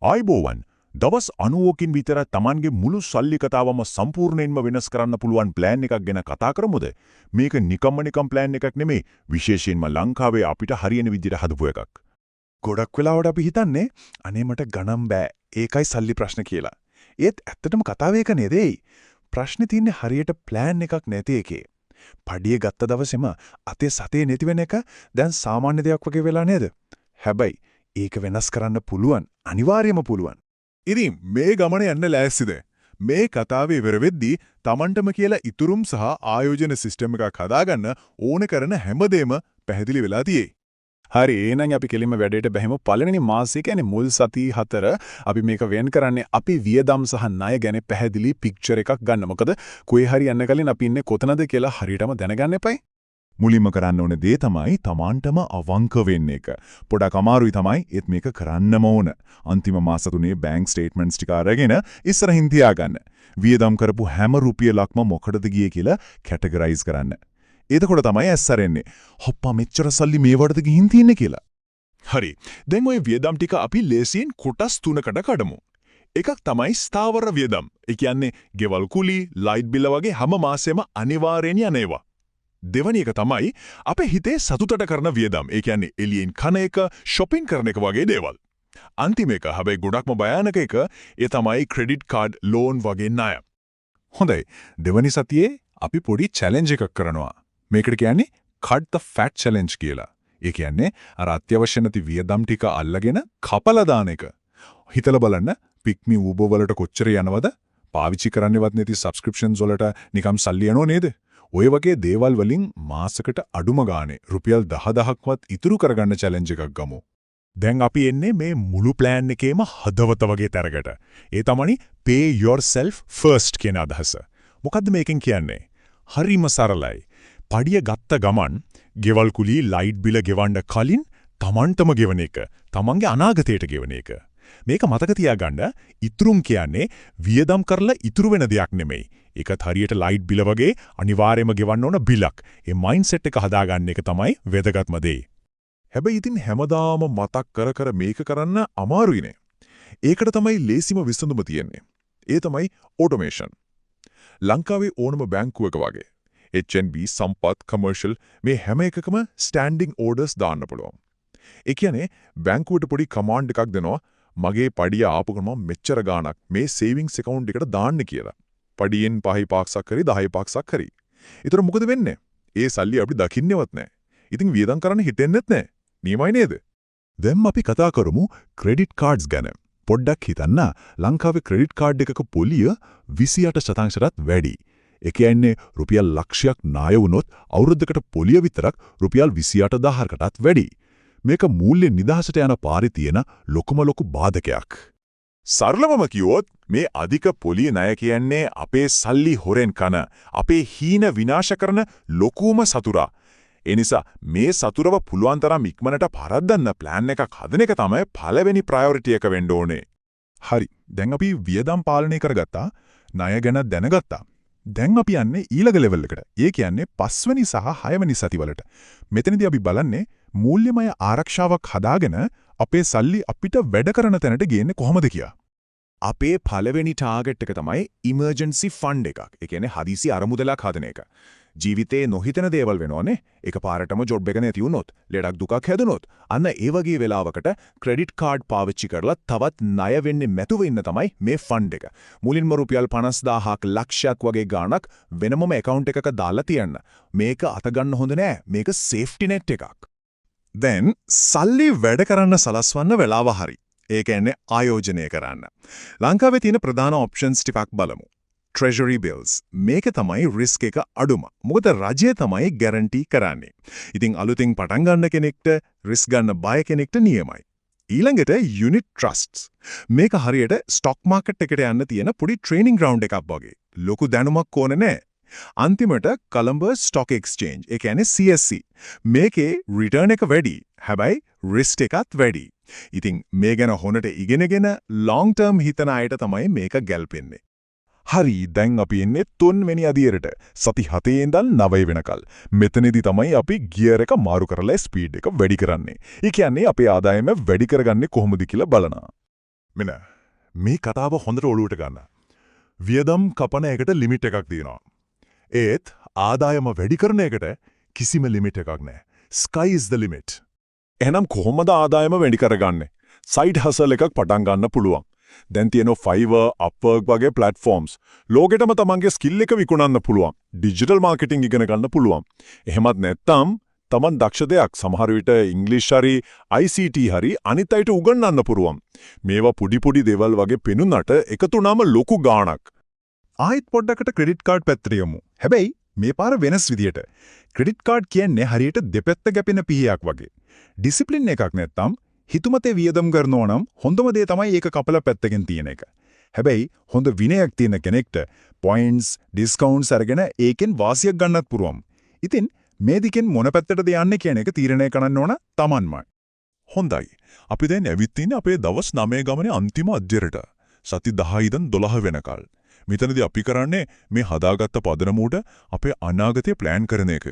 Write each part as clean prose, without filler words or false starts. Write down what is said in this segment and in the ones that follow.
ආයිබෝවන් දවස් 90කින් විතර Tamanගේ මුළු සල්ලි කතාවම සම්පූර්ණයෙන්ම වෙනස් කරන්න පුළුවන් ප්ලෑන් එකක් ගැන කතා කරමුද? මේක නිකම් ප්ලෑන් එකක් නෙමෙයි, විශේෂයෙන්ම ලංකාවේ අපිට හරියන විදිහට හදපු එකක්. ගොඩක් වෙලාවට අපි හිතන්නේ අනේ මට ගණන් බෑ ඒකයි සල්ලි ප්‍රශ්න කියලා. ඒත් ඇත්තටම කතාව ඒක නෙදෙයි. ප්‍රශ්නේ තියෙන්නේ හරියට ප්ලෑන් එකක් නැති එකේ. පඩිය ගත්ත දවසේම අතේ සතේ නැති වෙන එක දැන් සාමාන්‍ය දෙයක් වගේ වෙලා නේද? හැබැයි ඒක වෙනස් කරන්න පුළුවන්, අනිවාර්යයෙන්ම පුළුවන්. ඉතින් මේ ගමන යන්න ලෑස්තිද? මේ කතාවේ ඉවර වෙද්දී Tamanටම කියලා ඉතුරුම් සහ ආයෝජන සිස්ටම් එකක් හදාගන්න ඕන කරන හැමදේම පැහැදිලි වෙලා තියෙයි. හරි, එහෙනම් අපි කෙලින්ම වැඩේට බැහැමු. පළවෙනි මාසෙ කියන්නේ මුල් සති 4 අපි මේක වෙන් කරන්නේ අපි වියදම් සහ ණය ගැන පැහැදිලි පික්චර් එකක් ගන්න. මොකද කොහේ හරි යන්න කලින් අපි ඉන්නේ කොතනද කියලා හරියටම දැනගන්න එපයි. මුලින්ම කරන්න ඕන දේ තමයි Tamanටම අවංක වෙන්න එක. පොඩක් අමාරුයි තමයි, ඒත් මේක කරන්නම ඕන. අන්තිම මාස තුනේ බැංක් ස්ටේට්මන්ට්ස් ටික අරගෙන ඉස්සරහින් තියාගන්න. වියදම් කරපු හැම රුපියලක්ම මොකටද ගියේ කියලා කැටගරයිස් කරන්න. එතකොට තමයි ඇස්සරෙන්නේ. හොප්පා මෙච්චර සල්ලි මේවටද ගිහින් තියන්නේ කියලා. හරි. දැන් ওই වියදම් ටික අපි ලේසියෙන් කොටස් 3කට කඩමු. එකක් තමයි ස්ථාවර වියදම්. ඒ කියන්නේ ගෙවල් කුලි, ලයිට් බිල වගේ හැම මාසෙම අනිවාර්යෙන් යන ඒවා. දෙවැනි එක තමයි අපේ හිතේ සතුටට කරන වියදම්. ඒ කියන්නේ එළියෙන් කන එක, shopping කරන එක වගේ දේවල්. අන්තිම එක හැබැයි ගොඩක්ම භයානක එක, ඒ තමයි ක්‍රෙඩිට් කාඩ්, ලෝන් වගේ ණය. හොඳයි. දෙවැනි සතියේ අපි පොඩි චැලෙන්ජ් එකක් කරනවා. මේකට කියන්නේ cut the fat challenge කියලා. ඒ කියන්නේ අර අත්‍යවශ්‍ය නැති වියදම් ටික අල්ලගෙන කපලා දාන එක. හිතලා බලන්න පික්මි Uber වලට කොච්චර යනවද? පාවිච්චි කරන්නේවත් නැති subscriptions වලට නිකම් සල්ලි යනෝ නේද? ඔය වගේ දේවල් වලින් මාසකට අඩුම ගානේ රුපියල් 10,000ක්වත් ඉතුරු කරගන්න චැලෙන්ජ් එකක් ගමු. දැන් අපි එන්නේ මේ මුළු ප්ලෑන් එකේම හදවත වගේ තරකට. ඒ තමයි pay yourself first කියන අදහස. මොකද්ද මේකෙන් කියන්නේ? හරිම සරලයි. පඩිය ගත්ත ගමන් ගෙවල් කුලි, ලයිට් බිල ගෙවන්න කලින් Tamanටම ගෙවන එක, Tamanගේ අනාගතයට ගෙවන එක. මේක මතක තියාගන්න. ඉතුරුම් කියන්නේ වියදම් කරලා ඉතුරු වෙන දෙයක් නෙමෙයි. ඒකත් හරියට ලයිට් බිල වගේ අනිවාර්යයෙන්ම ගෙවන්න ඕන බිලක්. ඒ මයින්ඩ්සෙට් එක හදාගන්න එක තමයි වැදගත්ම දේ. හැබැයි ඉතින් හැමදාම මතක් කර මේක කරන්න අමාරුයිනේ. ඒකට තමයි ලේසිම විසඳුම තියෙන්නේ. ඒ තමයි ඔටෝමේෂන්. ලංකාවේ ඕනම බැංකුවක වගේ HNB, සම්පත්, කමර්ෂල් මේ හැම එකකම ස්ටෑන්ඩින් ඕඩර්ස් දාන්න පුළුවන්. ඒ කියන්නේ බැංකුවට පොඩි කමාන්ඩ් එකක් දෙනවා, මගේ පඩිය ආපු ගමන් මෙච්චර ගාණක් මේ සේවිංස් account එකට දාන්න කියලා. පඩියෙන් 5% හරි 10% හරි. ඒතර මොකද වෙන්නේ? ඒ සල්ලි අපි දකින්නේවත් නැහැ. ඉතින් වියදම් කරන්න හිතෙන්නෙත් නැහැ. නියමයි නේද? දැන් අපි කතා කරමු ක්‍රෙඩිට් කාඩ්ස් ගැන. පොඩ්ඩක් හිතන්න, ලංකාවේ ක්‍රෙඩිට් කාඩ් එකක පොලිය 28%ටත් වැඩි. ඒ කියන්නේ රුපියල් ලක්ෂයක් ණය වුණොත් අවුරුද්දකට පොලිය විතරක් රුපියල් 28,000කටත් වැඩි. මේක මූල්‍ය නිදහසට යන පාරේ තියෙන ලොකු බාධකයක්. සරලවම කිව්වොත් මේ අධික පොලිය ණය කියන්නේ අපේ සල්ලි හොරෙන් කන, අපේ හීන විනාශ කරන ලොකුම සතුරා. ඒ නිසා මේ සතුරව පුළුවන් තරම් ඉක්මනට පරද්දන්න ප්ලෑන් එකක් හදන එක තමයි පළවෙනි ප්‍රයොරිටි එක වෙන්න ඕනේ. හරි. දැන් අපි වියදම් පාලනය කරගත්තා, ණය ගැන දැනගත්තා. දැන් අපි යන්නේ ඊළඟ ලෙවල් එකට. ඒ කියන්නේ 5 වෙනි සහ 6 වෙනි සතිවලට. මෙතනදී අපි බලන්නේ මූල්‍යමය ආරක්ෂාවක් හදාගෙන අපේ සල්ලි අපිට වැඩ කරන තැනට ගේන්නේ කොහොමද කියලා. අපේ පළවෙනි ටාගට් එක තමයි ඉමර්ජන්සි ෆන්ඩ් එකක්. ඒ කියන්නේ හදිසි අරමුදලක් හදන එක. ජීවිතේ නොහිතන දේවල් වෙනවනේ. එකපාරටම ජොබ් එක නැති වුණොත්, ලෙඩක් දුකක් හැදුනොත්, අන්න ඒ වගේ වෙලාවකට ක්‍රෙඩිට් කාඩ් පාවිච්චි කරලා තවත් ණය වෙන්නේ නැතුව ඉන්න තමයි මේ ෆන්ඩ් එක. මුලින්ම රුපියල් 50,000ක් ලක්ෂයක් වගේ ගාණක් වෙනමම account එකක දාලා තියන්න. මේක අත ගන්න හොඳ නෑ. මේක සේෆ්ටි net එකක්. දැන් සල්ලි වැඩ කරන්න සලස්වන්න වෙලාව හරි. ඒ කියන්නේ ආයෝජනය කරන්න. ලංකාවේ තියෙන ප්‍රධාන ඔප්ෂන්ස් ටිකක් බලමු. Treasury bills. මේක තමයි රිස්ක් එක අඩුම. මොකද රජය තමයි ගැරන්ටි කරන්නේ. ඉතින් අලුතින් පටන් ගන්න කෙනෙක්ට රිස්ක් ගන්න බය කෙනෙක්ට නියමයි. ඊළඟට unit trusts. මේක හරියට ස්ටොක් මාකට් එකට යන්න තියෙන පොඩි ට්‍රේනින් ග්‍රවුන්ඩ් එකක් වගේ. ලොකු දැනුමක් ඕනේ නැහැ. අන්තිමට කොලම්බස් ස්ටොක් එක්ස්චේන්ජ්, ඒ කියන්නේ CSE. මේකේ රිටර්න් එක වැඩි. හැබැයි රිස්ක් එකත් වැඩි. ඉතින් මේ ගැන හොනට ඉගෙනගෙන long term හිතන අයට තමයි මේක ගැලපෙන්නේ. හරි, දැන් අපි එන්නේ 3 වෙනි අදියරට. සති 7 ඉඳන් 9 වෙනකල්. මෙතනදී තමයි අපි ගියර් එක මාරු කරලා ස්පීඩ් එක වැඩි කරන්නේ. ඒ කියන්නේ අපේ ආදායම වැඩි කරගන්නේ කොහොමද කියලා බලනවා. මෙන්න මේ කතාව හොඳට ඔලුවට ගන්න. වියදම් කපන එකට ලිමිට් එකක් තියෙනවා. ඒත් ආදායම වැඩි කරන එකට කිසිම ලිමිට් එකක් නැහැ. Sky is the limit. එහෙනම් කොහොමද ආදායම වැඩි කරගන්නේ? සයිඩ් හසල් එකක් පටන් ගන්න පුළුවන්. දැන් තියෙන Fiverr, Upwork වගේ platforms. ලෝකෙටම තමන්ගේ ස්කිල් එක විකුණන්න පුළුවන්. ඩිජිටල් මාකටිං ඉගෙන ගන්න පුළුවන්. එහෙමත් නැත්නම් තමන් දක්ෂ දෙයක් සමහර විට ඉංග්‍රීසි හරි ICT හරි අනිත් අයට උගන්වන්න පුළුවන්. මේවා පොඩි දේවල් වගේ පෙනුනට එකතු වුණාම ලොකු ගාණක්. ආයෙත් පොඩ්ඩකට ක්‍රෙඩිට් කාඩ් පැත්තට යමු. හැබැයි මේ පාර වෙනස් විදියට. ක්‍රෙඩිට් කාඩ් කියන්නේ හරියට දෙපැත්ත ගැපෙන පිහියක් වගේ. ඩිසිප්ලින් එකක් නැත්තම් හිතුමතේ වියදම් කරනවා නම් හොඳම දේ තමයි ඒක කපලා පැත්තකින් තියෙන එක. හැබැයි හොඳ විනයක් තියෙන කෙනෙක්ට පොයින්ට්ස්, ඩිස්කවුන්ට්ස් අරගෙන ඒකෙන් වාසියක් ගන්නත් පුළුවන්. ඉතින් මේ දිකෙන් මොන පැත්තටද යන්නේ කියන එක තීරණය කරන්න ඕන Tamanමයි. හොඳයි. අපි දැන් ඇවිත් ඉන්නේ අපේ දවස් 9 ගමනේ අන්තිම අධ්‍යයනයට. සති 10 ඉඳන් 12 වෙනකල්. මෙතනදී අපි කරන්නේ මේ හදාගත්ත පදනම උඩ අපේ අනාගතය ප්ලෑන් කරන එක.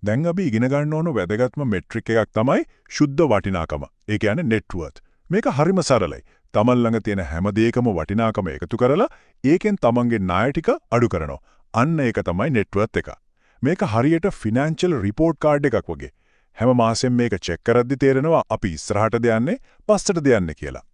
දැන් අපි ඉගෙන ගන්න ඕන වැදගත්ම මෙට්‍රික් එකක් තමයි සුද්ධ වටිනාකම. ඒ කියන්නේ net worth. මේක හරිම සරලයි. තමන් ළඟ තියෙන හැම දෙයකම වටිනාකම එකතු කරලා ඒකෙන් තමන්ගේ ණය ටික අඩු කරනවා. අන්න ඒක තමයි net worth එක. මේක හරියට ෆිනෑන්ෂල් රිපෝට් කාඩ් එකක් වගේ. හැම මාසෙම මේක චෙක් කරද්දි තේරෙනවා අපි ඉස්සරහටද යන්නේ පස්සටද යන්නේ කියලා.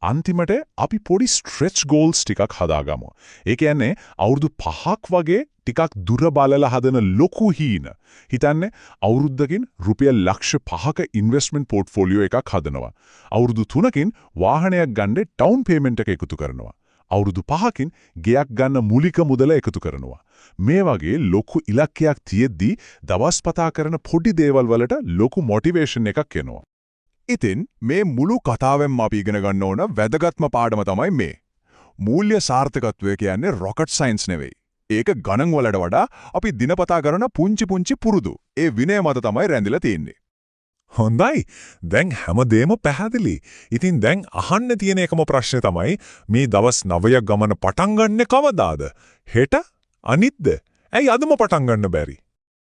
අන්තිමට අපි පොඩි ස්ට්‍රෙච් ගෝල්ස් ටිකක් හදාගමු. ඒ කියන්නේ අවුරුදු 5ක් වගේ ටිකක් දුර බලලා හදන ලොකු හීන. හිතන්නේ අවුරුද්දකින් රුපියල් ලක්ෂ 5ක ඉන්වෙස්ට්මන්ට් පෝර්ට්ෆෝලියෝ එකක් හදනවා. අවුරුදු 3කින් වාහනයක් ගන්න ඩවුන් පේමන්ට් එක එකතු කරනවා. අවුරුදු 5කින් ගෙයක් ගන්න මූලික මුදල එකතු කරනවා. මේ වගේ ලොකු ඉලක්කයක් තියෙද්දි දවස්පතා කරන පොඩි දේවල් වලට ලොකු මොටිවේෂන් එකක් එනවා. ඉතින් මේ මුළු කතාවෙන්ම අපි ඉගෙන ගන්න ඕන වැදගත්ම පාඩම තමයි මේ. මූල්‍ය සාර්ථකත්වය කියන්නේ රොකට් සයන්ස් නෙවෙයි. ඒක ගණන් වලට වඩා අපි දිනපතා කරන පුංචි පුරුදු. ඒ විනය මත තමයි රැඳිලා තියෙන්නේ. හොඳයි. දැන් හැමදේම පැහැදිලි. ඉතින් දැන් අහන්න තියෙන එකම ප්‍රශ්නේ තමයි මේ දවස් 9 ගමන පටන් ගන්නෙ කවදාද? හෙට? අනිද්ද? ඇයි අදම පටන් ගන්න බැරි?